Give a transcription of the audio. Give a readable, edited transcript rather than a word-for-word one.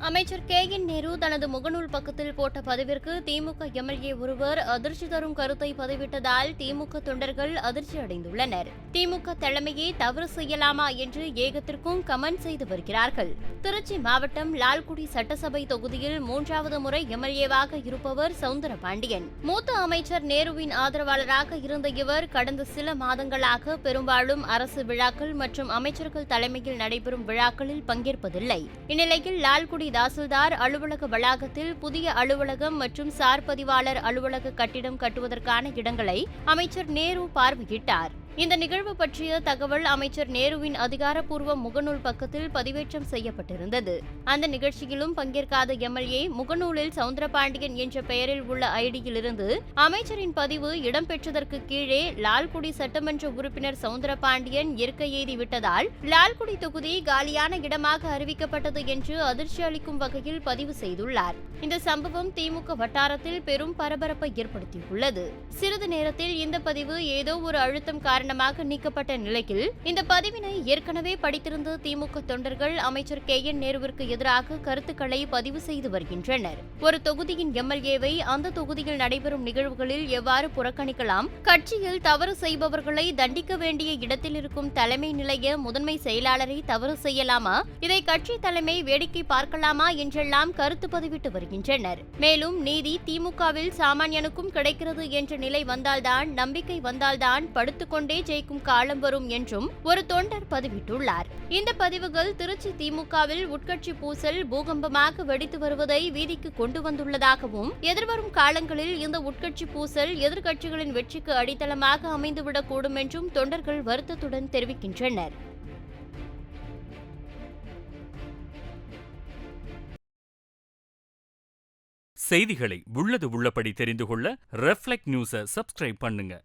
அமைச்சர் கே.என்.நேரு தனது முகநூல் பக்கத்தில் போட்ட பதிவிற்கு திமுக எம்எல்ஏ ஒருவர் அதிர்ச்சி தரும் கருத்தை பதிவிட்டதால் திமுக தொண்டர்கள் அதிர்ச்சி அடைந்துள்ளனர். திமுக தலைமையை தவறு செய்யலாமா என்று ஏகத்திற்கும் கமெண்ட் செய்து வருகிறார்கள். திருச்சி மாவட்டம் லால்குடி சட்டசபை தொகுதியில் 3வது முறை எம்எல்ஏவாக இருப்பவர் சவுந்தரபாண்டியன். மூத்த அமைச்சர் நேருவின் ஆதரவாளராக இருந்த இவர் கடந்த சில மாதங்களாக பெரும்பாலும் அரசு விழாக்கள் மற்றும் அமைச்சர்கள் தலைமையில் நடைபெறும் விழாக்களில் பங்கேற்பதில்லை. இந்நிலையில் லால்குடி தாசில்தார் அலுவலக வளாகத்தில் புதிய அலுவலகம் மற்றும் சார் பதிவாளர் அலுவலக கட்டிடம் கட்டுவதற்கான இடங்களை அமைச்சர் நேரு பார்வையிட்டார். இந்த நிகழ்வு பற்றிய தகவல் அமைச்சர் நேருவின் அதிகாரப்பூர்வ முகநூல் பக்கத்தில் பதிவேற்றம் செய்யப்பட்டிருந்தது. அந்த நிகழ்ச்சியிலும் பங்கேற்காத எம்எல்ஏ முகநூலில் சவுந்தரபாண்டியன் என்ற பெயரில் உள்ள ஐடியிலிருந்து அமைச்சரின் பதிவு இடம்பெற்றதற்கு கீழே லால்குடி சட்டமன்ற உறுப்பினர் சவுந்தரபாண்டியன் இயற்கை எய்தி விட்டதால் லால்குடி தொகுதி காலியான இடமாக அறிவிக்கப்பட்டது என்று அதிர்ச்சி அளிக்கும் வகையில் பதிவு செய்துள்ளார். இந்த சம்பவம் திமுக வட்டாரத்தில் பெரும் பரபரப்பை ஏற்படுத்தியுள்ளது. சிறிது நேரத்தில் இந்த பதிவு ஏதோ ஒரு அழுத்தம் காரணமாக நீக்கப்பட்ட நிலையில் இந்த பதிவினை ஏற்கனவே படித்திருந்த திமுக தொண்டர்கள் அமைச்சர் கே.என்.நேருவிற்கு எதிராக கருத்துக்களை பதிவு செய்து வருகின்றனர். ஒரு தொகுதியின் எம்எல்ஏவை அந்த தொகுதியில் நடைபெறும் நிகழ்வுகளில் எவ்வாறு புறக்கணிக்கலாம்? கட்சியில் தவறு செய்பவர்களை தண்டிக்க வேண்டிய இடத்தில் இருக்கும் தலைமை நிலைய முதன்மை செயலாளரை தவறு செய்யலாமா? இதை கட்சி தலைமை வேடிக்கை பார்க்கலாமா என்றெல்லாம் கருத்து பதிவிட்டு வருகின்றனர். மேலும் நீதி திமுகவில் சாமானியனுக்கும் கிடைக்கிறது என்ற நிலை வந்தால்தான், நம்பிக்கை வந்தால்தான் படுத்துக்கொண்டே ஜெயிக்கும் காலம் வரும் என்றும் ஒரு தொண்டர் பதிவிட்டுள்ளார். இந்த பதிவுகள் திருச்சி திமுகவில் உட்கட்சி பூசல் பூகம்பமாக வெடித்து வருவதை வீதிக்கு கொண்டு வந்துள்ளதாகவும், எதிர்வரும் காலங்களில் இந்த உட்கட்சி பூசல் எதிர்க்கட்சிகளின் வெற்றிக்கு அடித்தளமாக அமைந்துவிடக்கூடும் என்றும் தொண்டர்கள் வருத்தத்துடன் தெரிவிக்கின்றனர். செய்திகளை உள்ளது உள்ளபடி தெரிந்து கொள்ள ரெஃப்ளெக்ட் நியூஸை சப்ஸ்கிரைப் பண்ணுங்க.